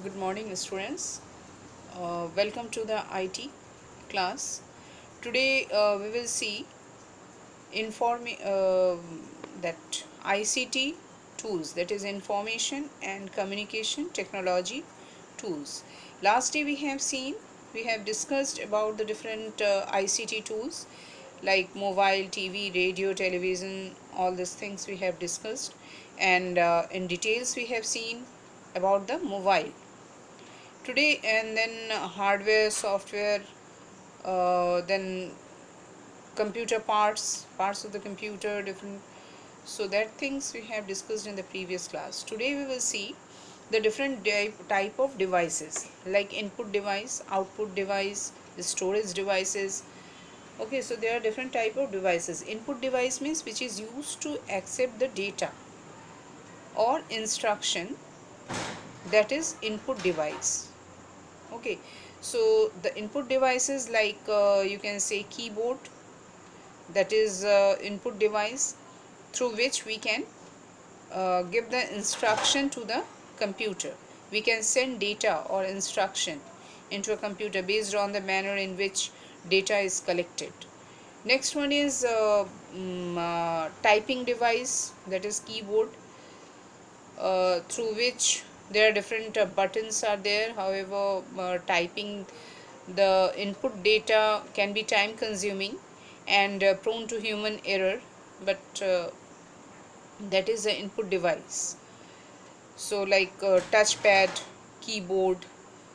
Good morning, students. Welcome to the IT class. Today we will see inform that ICT tools, that is information and communication technology tools. Last day we have discussed about the different ICT tools like mobile, TV, radio, television, all these things we have discussed, and in details we have seen about the mobile today, and then hardware, software, then computer parts of the computer, different. So that things we have discussed in the previous class. Today we will see the different type of devices like input device, output device, the storage devices. Okay, so there are different type of devices. Input device means which is used to accept the data or instruction, that is input device. Okay, so the input devices like you can say keyboard, that is input device through which we can give the instruction to the computer. We can send data or instruction into a computer based on the manner in which data is collected. Next one is typing device, that is keyboard, through which there are different buttons are there. However, typing the input data can be time consuming and prone to human error, but that is the input device. So like touchpad, keyboard,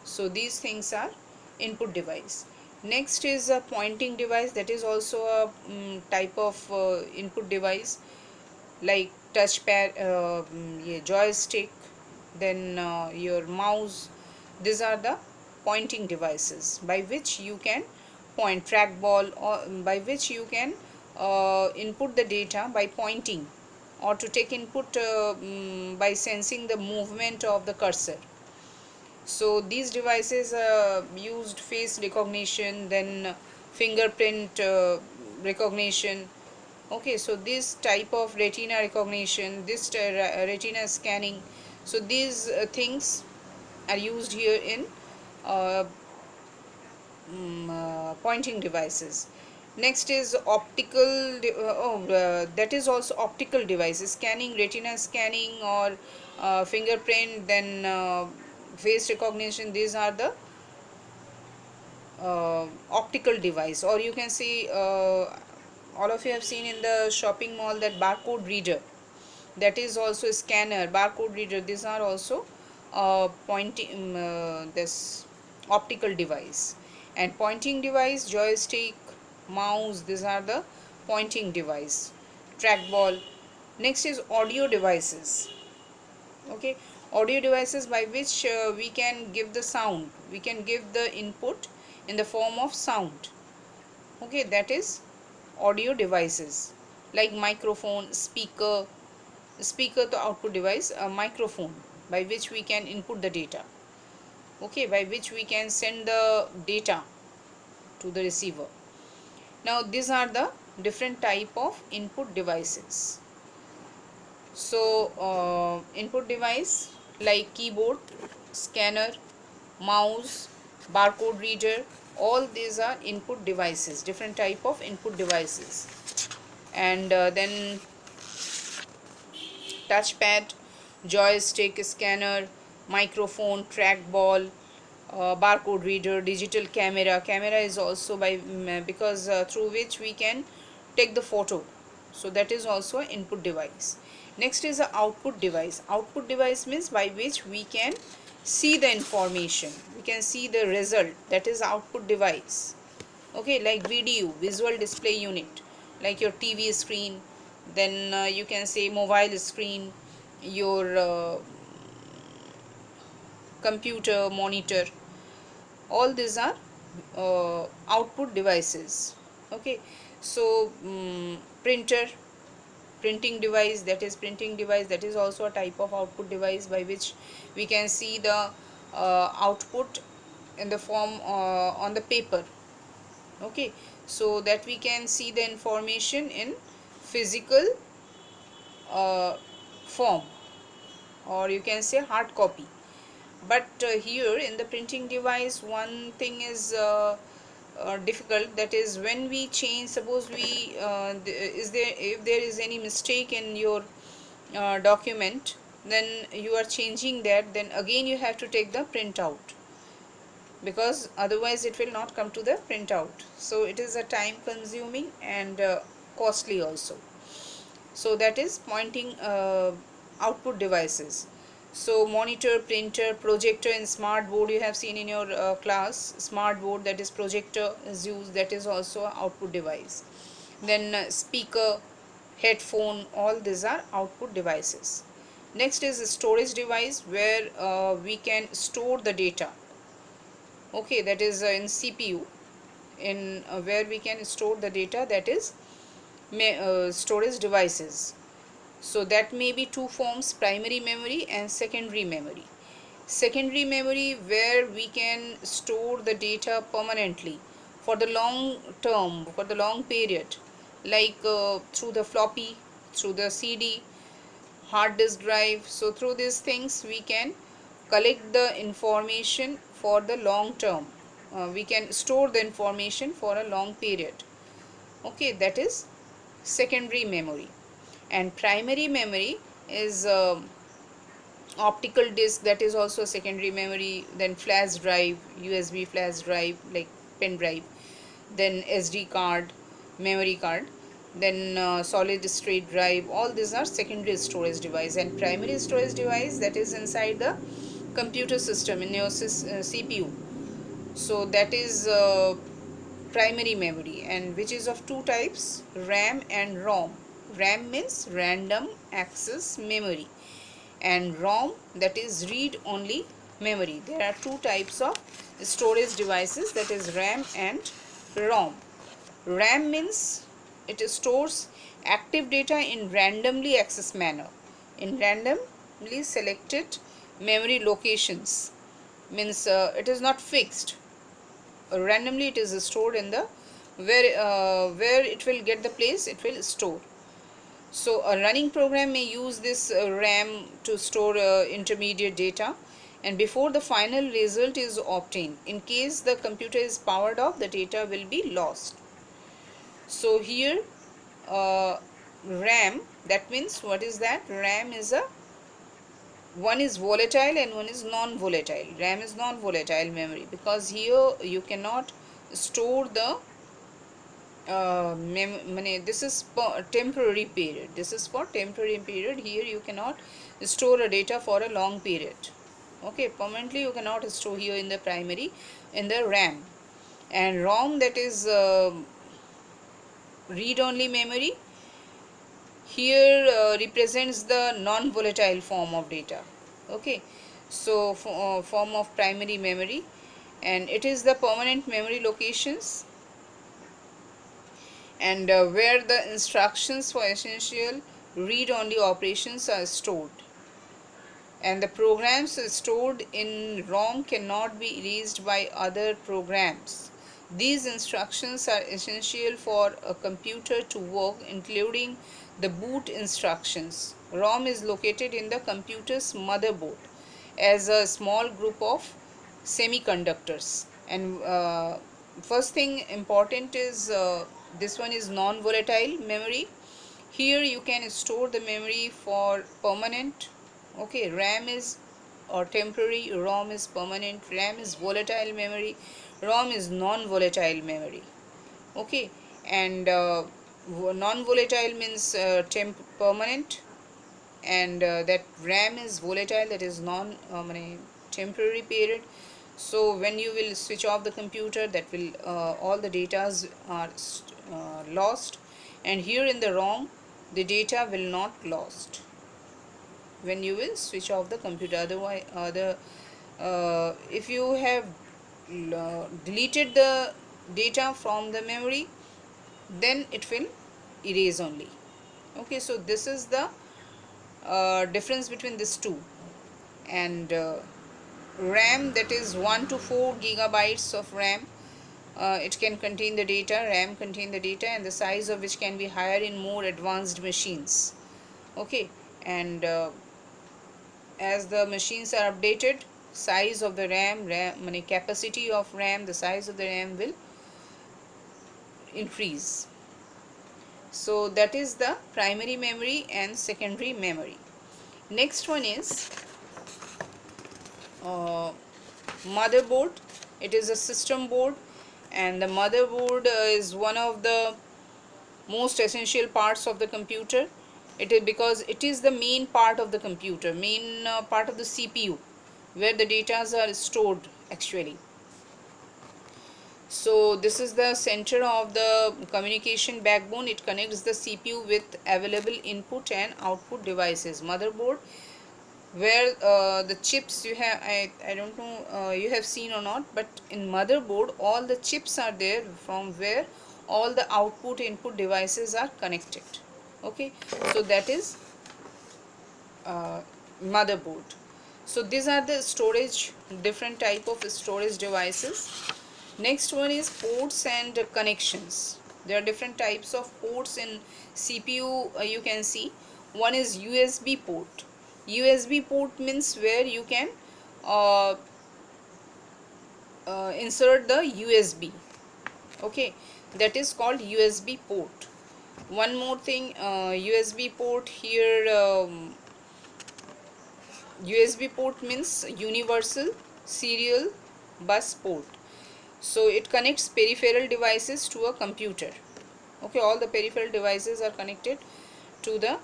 so these things are input device. Next is a pointing device, that is also a type of input device like touchpad, yeah, joystick, then your mouse. These are the pointing devices by which you can point, trackball, or by which you can input the data by pointing, or to take input by sensing the movement of the cursor. So these devices used face recognition, then fingerprint recognition. Okay, so this type of retina recognition, this retina scanning, so these things are used here in uh, pointing devices. Next is optical that is also optical devices, scanning, retina scanning, or fingerprint, then face recognition. These are the optical device. Or you can see, all of you have seen in the shopping mall that barcode reader, that is also a scanner, barcode reader. These are also pointing, this optical device. And pointing device, joystick, mouse, these are the pointing device, trackball. Next is audio devices. Okay, audio devices by which we can give the sound, we can give the input in the form of sound. Okay, that is audio devices like microphone, speaker to output device, a microphone by which we can input the data. Okay, by which we can send the data to the receiver. Now these are the different type of input devices. So input device like keyboard, scanner, mouse, barcode reader, all these are input devices, different type of input devices. And then touchpad, joystick, scanner, microphone, trackball, barcode reader, digital camera. Camera is also by because through which we can take the photo. So that is also an input device. Next is the output device. Output device means by which we can see the information. We can see the result. That is output device. Okay, like video, visual display unit, like your TV screen, then you can say mobile screen, your computer monitor. All these are output devices. Okay, so printer, printing device, that is printing device, that is also a type of output device by which we can see the output in the form on the paper. Okay, so that we can see the information in physical uh, form, or you can say hard copy. But here in the printing device, one thing is difficult, that is when we change, suppose we is there, if there is any mistake in your document, then you are changing that, then again you have to take the printout, because otherwise it will not come to the printout. So it is a time consuming and costly also. So that is pointing output devices. So monitor, printer, projector, and smart board you have seen in your class. Smart board, that is projector is used, that is also a output device. Then speaker, headphone, all these are output devices. Next is a storage device, where we can store the data. Okay, that is in CPU, in where we can store the data, that is storage devices. So that may be two forms, primary memory and secondary memory. Secondary memory, where we can store the data permanently for the long term, for the long period, like through the floppy, through the CD, hard disk drive. So through these things we can collect the information for the long term. We can store the information for a long period. Okay, that is secondary memory. And primary memory is optical disk, that is also secondary memory. Then flash drive, USB flash drive, like pen drive. Then SD card, memory card. Then solid state drive, all these are secondary storage device. And primary storage device, that is inside the computer system in your CPU. So that is primary memory, and which is of two types, RAM and ROM. RAM means random access memory, and ROM, that is read only memory. There are two types of storage devices, that is RAM and ROM. RAM means it stores active data in randomly accessed manner, in randomly selected memory locations. Means it is not fixed, randomly it is stored in the where it will get the place, it will store. So a running program may use this RAM to store intermediate data, and before the final result is obtained. In case the computer is powered off, the data will be lost. So here RAM, that means what is that? RAM is a, one is volatile and one is non-volatile. RAM is non-volatile memory, because here you cannot store the this is for temporary period. This is for temporary period. Here you cannot store a data for a long period. Okay, permanently you cannot store here in the primary, in the RAM. And ROM, that is read-only memory. Here represents the non-volatile form of data. Okay, so form of primary memory, and it is the permanent memory locations, and where the instructions for essential read-only operations are stored. And the programs stored in ROM cannot be erased by other programs. These instructions are essential for a computer to work, including the boot instructions. ROM is located in the computer's motherboard as a small group of semiconductors. And first thing important is this one is non-volatile memory. Here you can store the memory for permanent. Okay, RAM is or temporary, ROM is permanent. RAM is volatile memory, ROM is non-volatile memory. Okay, and non-volatile means permanent, and that RAM is volatile, that is non temporary period. So when you will switch off the computer, that will all the data are lost. And here in the ROM, the data will not lost when you will switch off the computer. Otherwise if you have deleted the data from the memory, then it will erase only. Okay, so this is the difference between these two. And RAM, that is 1 to 4 gigabytes of RAM. It can contain the data, RAM contain the data, and the size of which can be higher in more advanced machines. Okay, and as the machines are updated, size of the RAM, capacity of RAM, the size of the RAM will increase. So that is the primary memory and secondary memory. Next one is motherboard. It is a system board, and the motherboard is one of the most essential parts of the computer. It is because it is the main part of the computer, main part of the CPU, where the data are stored actually. So this is the center of the communication backbone. It connects the CPU with available input and output devices. Motherboard, where the chips you have, I don't know you have seen or not, but in motherboard all the chips are there from where all the output input devices are connected. Okay, so that is motherboard. So these are the storage, different type of storage devices. Next one is ports and connections. There are different types of ports in CPU. You can see one is USB port. USB port means where you can uh, insert the USB. Okay, that is called USB port. One more thing, USB port here, USB port means universal serial bus port. So it connects peripheral devices to a computer. Okay, all the peripheral devices are connected to the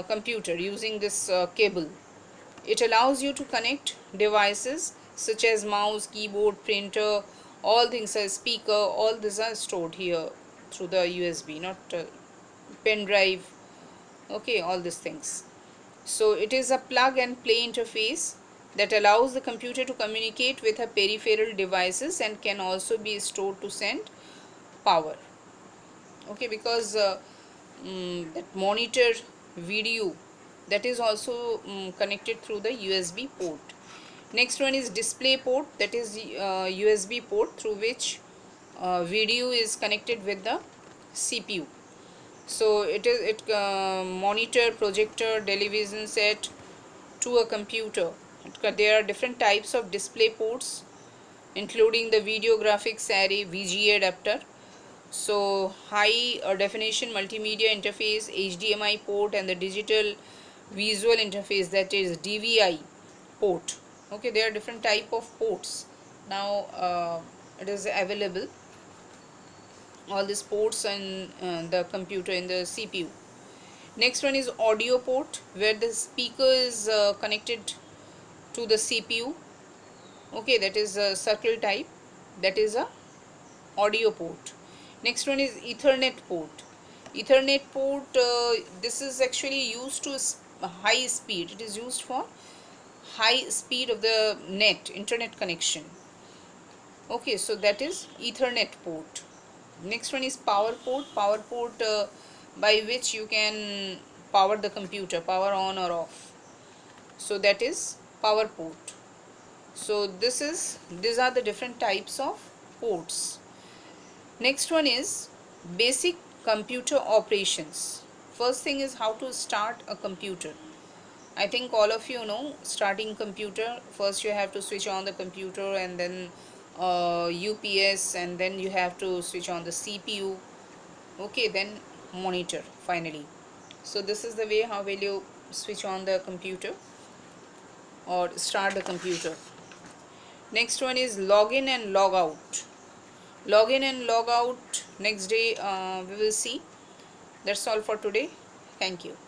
computer using this cable. It allows you to connect devices such as mouse, keyboard, printer, all things, a speaker, all these are stored here through the USB, not pen drive. Okay, all these things. So it is a plug and play interface that allows the computer to communicate with her peripheral devices and can also be stored to send power. Okay, because that monitor video, that is also connected through the USB port. Next one is display port, that is USB port through which video is connected with the CPU. So it monitor, projector, television set to a computer. There are different types of display ports, including the video graphics array, VGA adapter. So high definition multimedia interface, HDMI port, and the digital visual interface, that is DVI port. Okay, there are different type of ports. Now it is available, all these ports in the computer, in the CPU. Next one is audio port, where the speaker is connected to the CPU. Okay, that is a circle type, that is a audio port. Next one is Ethernet port. Ethernet port, this is actually used to high speed. It is used for high speed of the internet connection. Okay, so that is Ethernet port. Next one is power port. Power port, by which you can power the computer, power on or off. So that is power port. So these are the different types of ports. Next one is basic computer operations. First thing is how to start a computer. I think all of you know starting computer. First you have to switch on the computer, and then UPS, and then you have to switch on the CPU. Okay, then monitor finally. So this is the way how will you switch on the computer or start the computer. Next one is login and log out. Login and log out, next day we will see. That's all for today. Thank you.